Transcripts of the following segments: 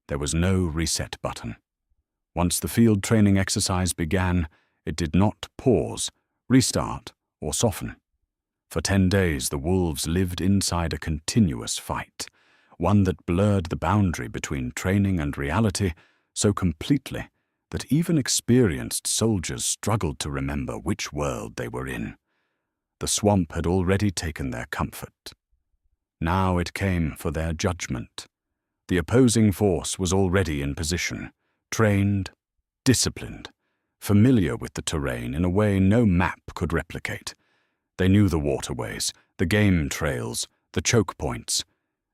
There was no reset button. Once the field training exercise began, it did not pause, restart, or soften. For 10 days, the wolves lived inside a continuous fight, one that blurred the boundary between training and reality so completely that even experienced soldiers struggled to remember which world they were in. The swamp had already taken their comfort. Now it came for their judgment. The opposing force was already in position, trained, disciplined, familiar with the terrain in a way no map could replicate. They knew the waterways, the game trails, the choke points.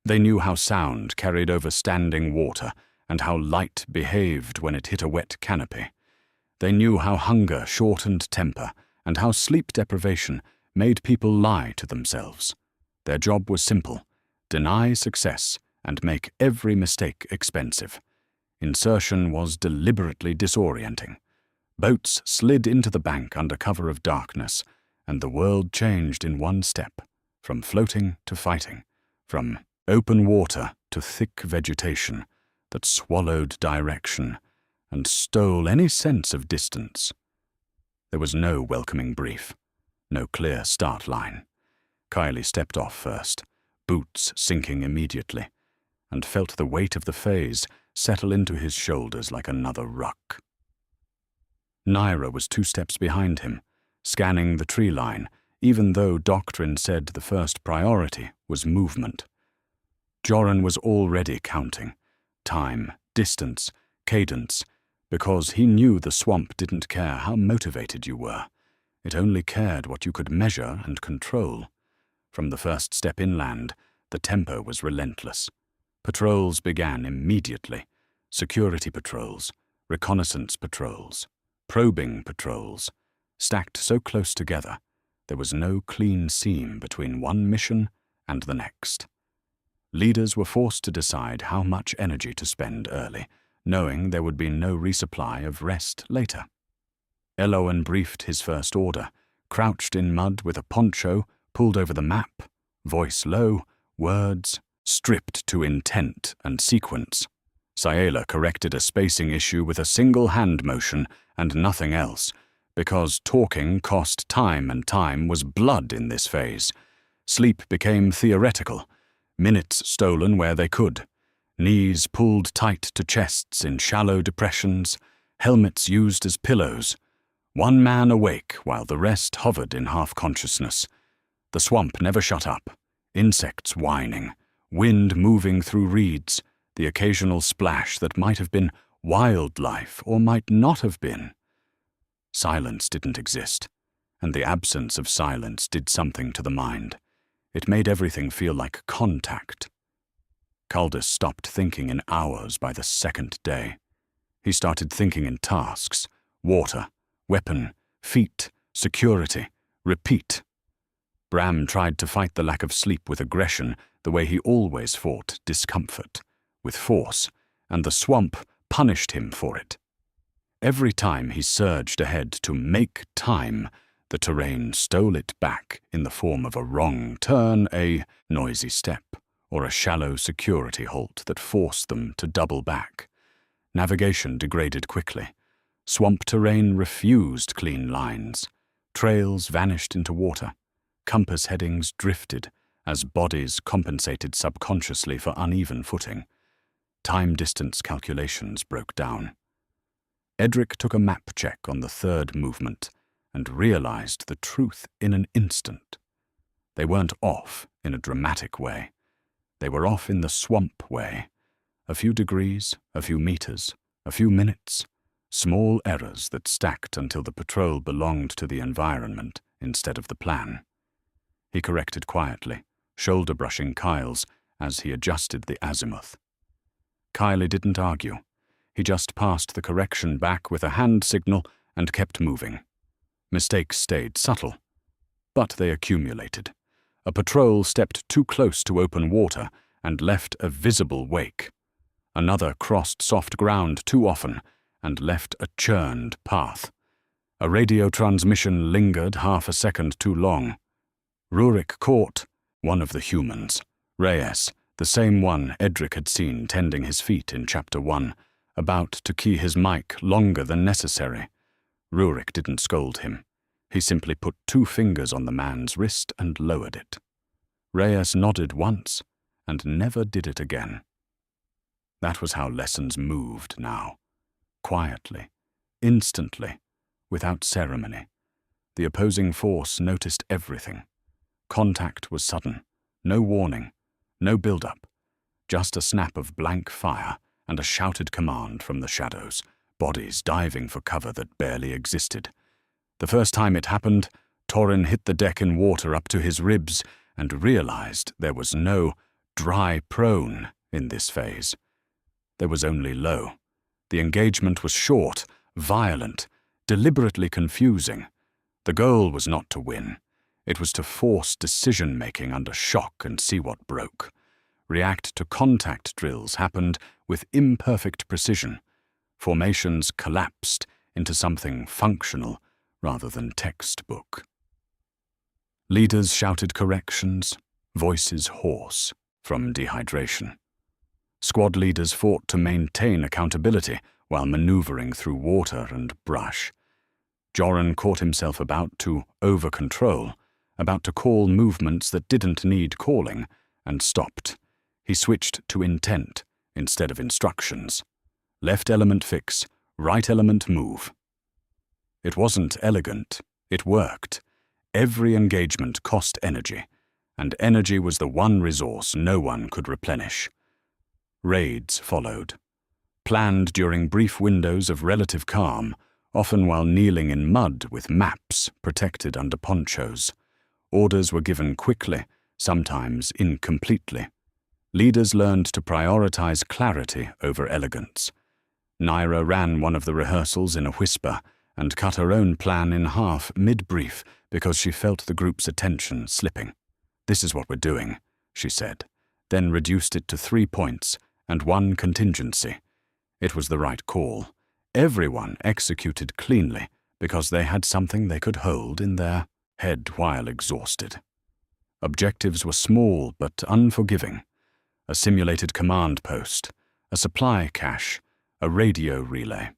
They knew how sound carried over standing water and how light behaved when it hit a wet canopy. They knew how hunger shortened temper and how sleep deprivation made people lie to themselves. Their job was simple: deny success and make every mistake expensive. Insertion was deliberately disorienting. Boats slid into the bank under cover of darkness, and the world changed in one step, from floating to fighting, from open water to thick vegetation that swallowed direction and stole any sense of distance. There was no welcoming brief, no clear start line. Kylie stepped off first, boots sinking immediately, and felt the weight of the phase settle into his shoulders like another ruck. Naira was 2 steps behind him, scanning the tree line, even though doctrine said the first priority was movement. Joran was already counting time, distance, cadence, because he knew the swamp didn't care how motivated you were. It only cared what you could measure and control. From the first step inland, the tempo was relentless. Patrols began immediately. Security patrols, reconnaissance patrols, probing patrols, stacked so close together, there was no clean seam between one mission and the next. Leaders were forced to decide how much energy to spend early, knowing there would be no resupply of rest later. Eloan briefed his first order, crouched in mud with a poncho pulled over the map, voice low, words stripped to intent and sequence. Saela corrected a spacing issue with a single hand motion and nothing else, because talking cost time and time was blood in this phase. Sleep became theoretical, minutes stolen where they could, knees pulled tight to chests in shallow depressions, helmets used as pillows. One man awake while the rest hovered in half-consciousness. The swamp never shut up, insects whining, wind moving through reeds, the occasional splash that might have been wildlife or might not have been. Silence didn't exist, and the absence of silence did something to the mind. It made everything feel like contact. Caldus stopped thinking in hours by the second day. He started thinking in tasks: water, weapon, feet, security, repeat. Bram tried to fight the lack of sleep with aggression, the way he always fought discomfort, with force, and the swamp punished him for it. Every time he surged ahead to make time, the terrain stole it back in the form of a wrong turn, a noisy step, or a shallow security halt that forced them to double back. Navigation degraded quickly. Swamp terrain refused clean lines. Trails vanished into water. Compass headings drifted as bodies compensated subconsciously for uneven footing. Time-distance calculations broke down. Edric took a map check on the third movement and realized the truth in an instant. They weren't off in a dramatic way. They were off in the swamp way. A few degrees, a few meters, a few minutes. Small errors that stacked until the patrol belonged to the environment instead of the plan. He corrected quietly, shoulder-brushing Kyle's as he adjusted the azimuth. Kylie didn't argue. He just passed the correction back with a hand signal and kept moving. Mistakes stayed subtle, but they accumulated. A patrol stepped too close to open water and left a visible wake. Another crossed soft ground too often and left a churned path. A radio transmission lingered half a second too long. Rurik caught one of the humans, Reyes, The same one Edric had seen tending his feet in Chapter 1, about to key his mic longer than necessary. Rurik didn't scold him. He simply put 2 fingers on the man's wrist and lowered it. Reyes nodded once and never did it again. That was how lessons moved now. Quietly, instantly, without ceremony. The opposing force noticed everything. Contact was sudden, no warning, no build-up, just a snap of blank fire and a shouted command from the shadows, bodies diving for cover that barely existed. The first time it happened, Torin hit the deck in water up to his ribs and realized there was no dry prone in this phase. There was only low. The engagement was short, violent, deliberately confusing. The goal was not to win. It was to force decision-making under shock and see what broke. React to contact drills happened with imperfect precision. Formations collapsed into something functional rather than textbook. Leaders shouted corrections, voices hoarse from dehydration. Squad leaders fought to maintain accountability while maneuvering through water and brush. Joran caught himself about to over-control, about to call movements that didn't need calling, and stopped. He switched to intent instead of instructions. Left element fix, right element move. It wasn't elegant, it worked. Every engagement cost energy, and energy was the one resource no one could replenish. Raids followed. Planned during brief windows of relative calm, often while kneeling in mud with maps protected under ponchos. Orders were given quickly, sometimes incompletely. Leaders learned to prioritize clarity over elegance. Naira ran one of the rehearsals in a whisper and cut her own plan in half mid-brief because she felt the group's attention slipping. "This is what we're doing," she said, then reduced it to 3 points and 1 contingency. It was the right call. Everyone executed cleanly because they had something they could hold in their head while exhausted. Objectives were small but unforgiving. A simulated command post, a supply cache, a radio relay.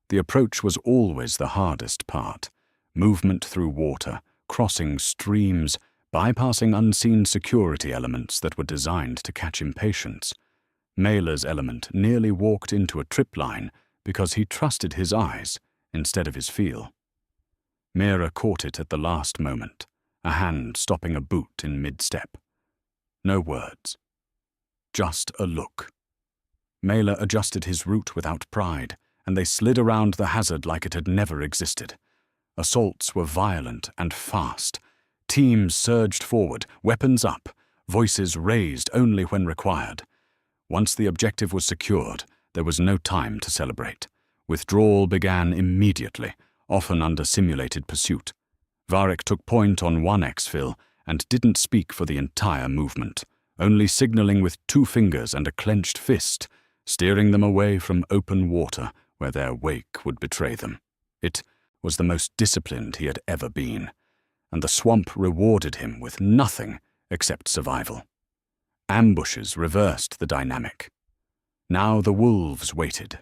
The approach was always the hardest part. Movement through water, crossing streams, bypassing unseen security elements that were designed to catch impatience. Mailer's element nearly walked into a tripline because he trusted his eyes instead of his feel. Mira caught it at the last moment, a hand stopping a boot in mid-step. No words. Just a look. Mailer adjusted his route without pride, and they slid around the hazard like it had never existed. Assaults were violent and fast. Teams surged forward, weapons up, voices raised only when required. Once the objective was secured, there was no time to celebrate. Withdrawal began immediately, often under simulated pursuit. Varric took point on one exfil and didn't speak for the entire movement, only signaling with 2 fingers and a clenched fist, steering them away from open water where their wake would betray them. It was the most disciplined he had ever been, and the swamp rewarded him with nothing except survival. Ambushes reversed the dynamic. Now the wolves waited.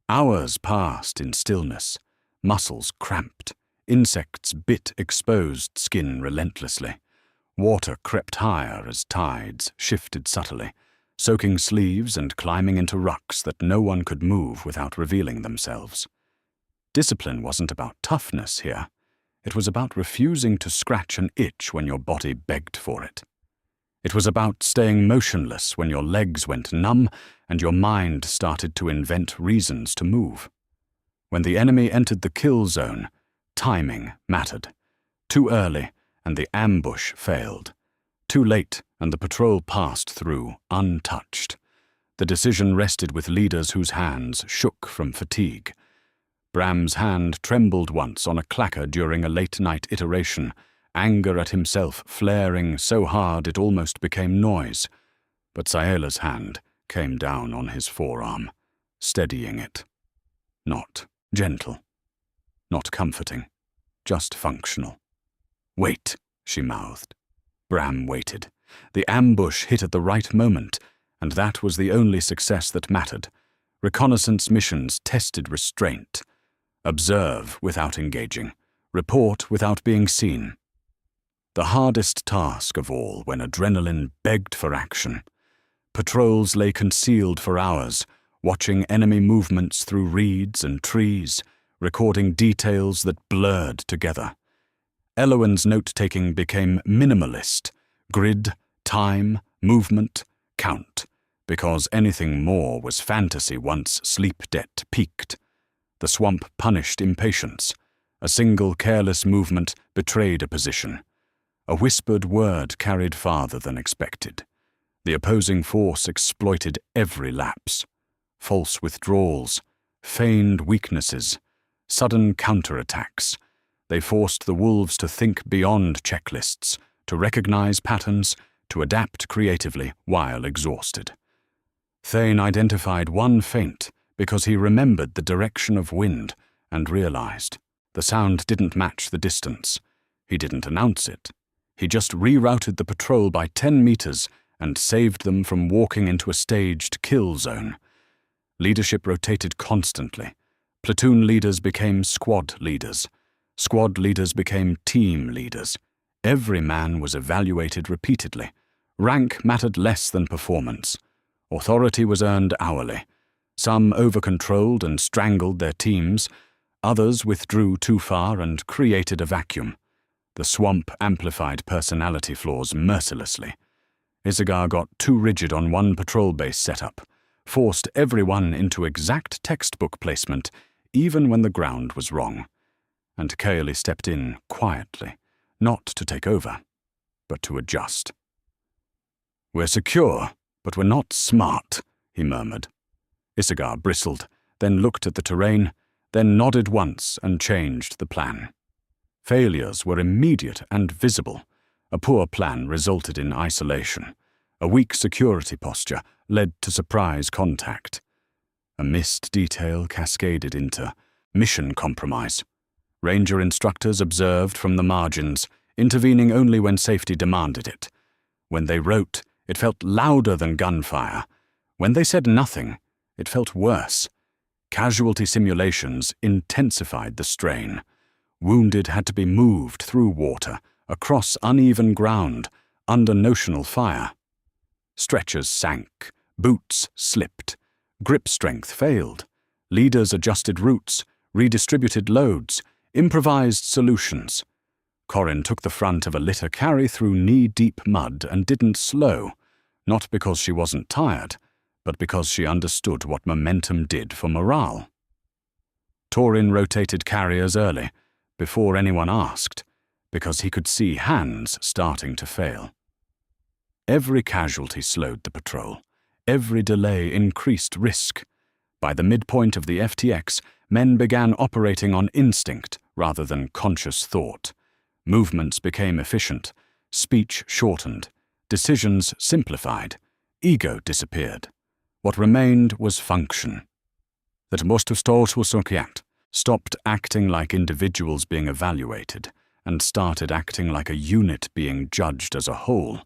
Hours passed in stillness, muscles cramped, insects bit exposed skin relentlessly. Water crept higher as tides shifted subtly, soaking sleeves and climbing into rucks that no one could move without revealing themselves. Discipline wasn't about toughness here. It was about refusing to scratch an itch when your body begged for it. It was about staying motionless when your legs went numb and your mind started to invent reasons to move. When the enemy entered the kill zone, timing mattered. Too early, and the ambush failed. Too late, and the patrol passed through untouched. The decision rested with leaders whose hands shook from fatigue. Bram's hand trembled once on a clacker during a late-night iteration, anger at himself flaring so hard it almost became noise. But Saela's hand came down on his forearm, steadying it. Not gentle, not comforting, just functional. "Wait," she mouthed. Bram waited, The ambush hit at the right moment, and that was the only success that mattered. Reconnaissance missions tested restraint. Observe without engaging. Report without being seen. The hardest task of all when adrenaline begged for action. Patrols lay concealed for hours, watching enemy movements through reeds and trees, recording details that blurred together. Elowen's note-taking became minimalist. Grid, time, movement, count, because anything more was fantasy once sleep debt peaked. The swamp punished impatience. A single careless movement betrayed a position. A whispered word carried farther than expected. The opposing force exploited every lapse. False withdrawals, feigned weaknesses, sudden counterattacks. They forced the wolves to think beyond checklists, to recognize patterns, to adapt creatively while exhausted. Thane identified one feint because he remembered the direction of wind and realized the sound didn't match the distance. He didn't announce it. He just rerouted the patrol by 10 meters and saved them from walking into a staged kill zone. Leadership rotated constantly. Platoon leaders became squad leaders. Squad leaders became team leaders. Every man was evaluated repeatedly. Rank mattered less than performance. Authority was earned hourly. Some over-controlled and strangled their teams. Others withdrew too far and created a vacuum. The swamp amplified personality flaws mercilessly. Isagar got too rigid on one patrol base setup, forced everyone into exact textbook placement, even when the ground was wrong. And Kaeli stepped in quietly, not to take over, but to adjust. "We're secure, but we're not smart," he murmured. Isagar bristled, then looked at the terrain, then nodded once and changed the plan. Failures were immediate and visible. A poor plan resulted in isolation. A weak security posture led to surprise contact. A missed detail cascaded into mission compromise. Ranger instructors observed from the margins, intervening only when safety demanded it. When they wrote, it felt louder than gunfire. When they said nothing, it felt worse. Casualty simulations intensified the strain. Wounded had to be moved through water, across uneven ground, under notional fire. Stretchers sank, boots slipped, grip strength failed. Leaders adjusted routes, redistributed loads, improvised solutions. Corin took the front of a litter carry through knee-deep mud and didn't slow, not because she wasn't tired, but because she understood what momentum did for morale. Torin rotated carriers early, before anyone asked, because he could see hands starting to fail. Every casualty slowed the patrol. Every delay increased risk. By the midpoint of the FTX, men began operating on instinct rather than conscious thought. Movements became efficient, speech shortened, decisions simplified, ego disappeared. What remained was function. That most of stått was stopped acting like individuals being evaluated and started acting like a unit being judged as a whole.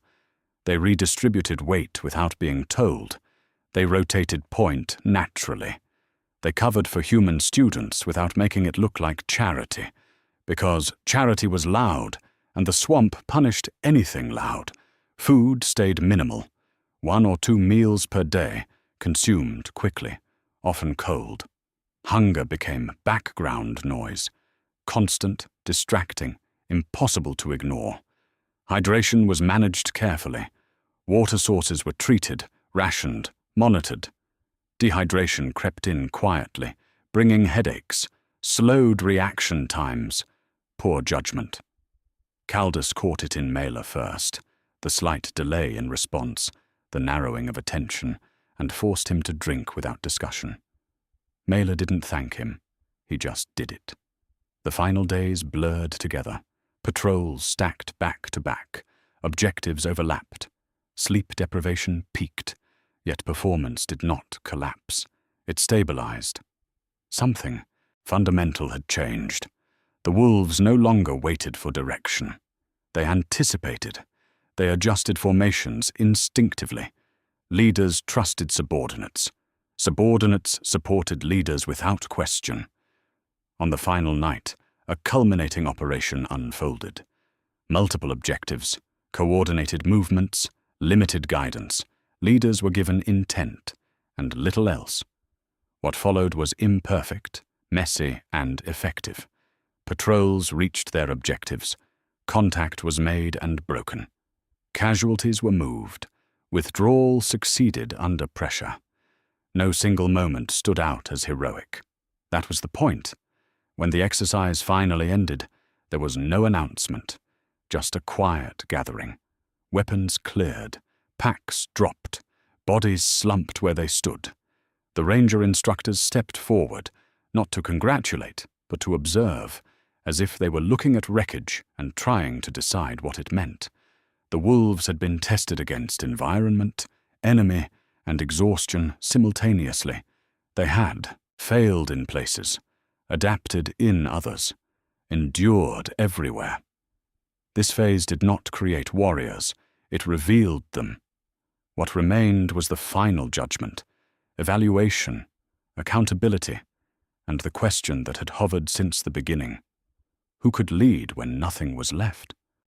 They redistributed weight without being told. They rotated point naturally. They covered for human students without making it look like charity, because charity was loud, and the swamp punished anything loud. Food stayed minimal, 1 or 2 meals per day, consumed quickly, often cold. Hunger became background noise, constant, distracting, impossible to ignore. Hydration was managed carefully. Water sources were treated, rationed, monitored. Dehydration crept in quietly, bringing headaches, slowed reaction times, poor judgment. Caldus caught it in Mela first, the slight delay in response, the narrowing of attention, and forced him to drink without discussion. Mela didn't thank him. He just did it. The final days blurred together. Patrols stacked back to back. Objectives overlapped. Sleep deprivation peaked, yet performance did not collapse. It stabilized. Something fundamental had changed. The wolves no longer waited for direction. They anticipated. They adjusted formations instinctively. Leaders trusted subordinates. Subordinates supported leaders without question. On the final night, a culminating operation unfolded. Multiple objectives, coordinated movements, limited guidance. Leaders were given intent, and little else. What followed was imperfect, messy, and effective. Patrols reached their objectives. Contact was made and broken. Casualties were moved. Withdrawal succeeded under pressure. No single moment stood out as heroic. That was the point. When the exercise finally ended, there was no announcement, just a quiet gathering. Weapons cleared, packs dropped, bodies slumped where they stood. The ranger instructors stepped forward, not to congratulate, but to observe, as if they were looking at wreckage and trying to decide what it meant. The wolves had been tested against environment, enemy, and exhaustion simultaneously. They had failed in places, adapted in others, endured everywhere. This phase did not create warriors, it revealed them. What remained was the final judgment, evaluation, accountability, and the question that had hovered since the beginning. Who could lead when nothing was left?